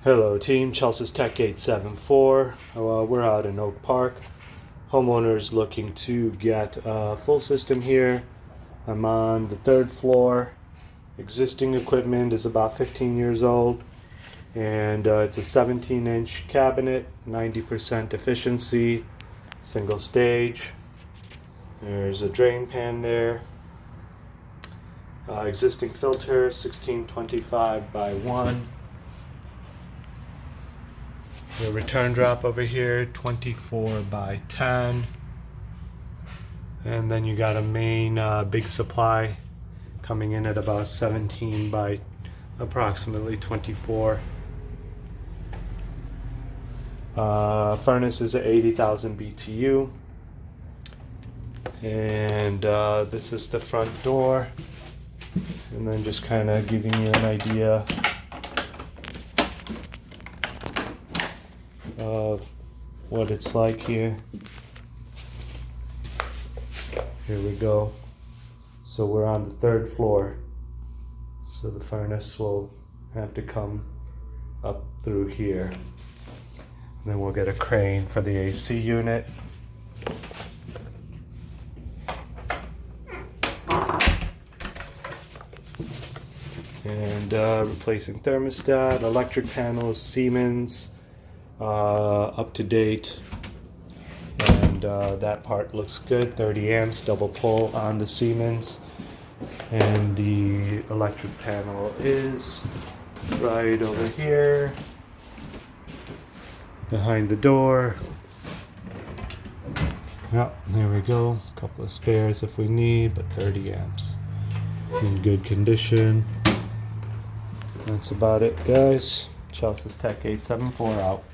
Hello team, Chelsea's Tech 874. We're out in Oak Park. Homeowners looking to get a full system here. I'm on the third floor. Existing equipment is about 15 years old, and it's a 17-inch cabinet, 90% efficiency, single stage. There's a drain pan there. Existing filter, 1625 by 1. The return drop over here, 24 by 10. And then you got a main big supply coming in at about 17 by approximately 24. Furnace is at 80,000 BTU. And this is the front door. And then just kind of giving you an idea of what it's like here. Here we go. So we're on the third floor. So the furnace will have to come up through here. And then we'll get a crane for the AC unit. And replacing thermostat, electric panels, Siemens, up to date, and that part looks good. 30 amps, double pull on the Siemens, and the electric panel is right over here behind the door. Yep, there we go. A couple of spares if we need, but 30 amps in good condition. That's about it, guys. Chelsea's Tech 874 out.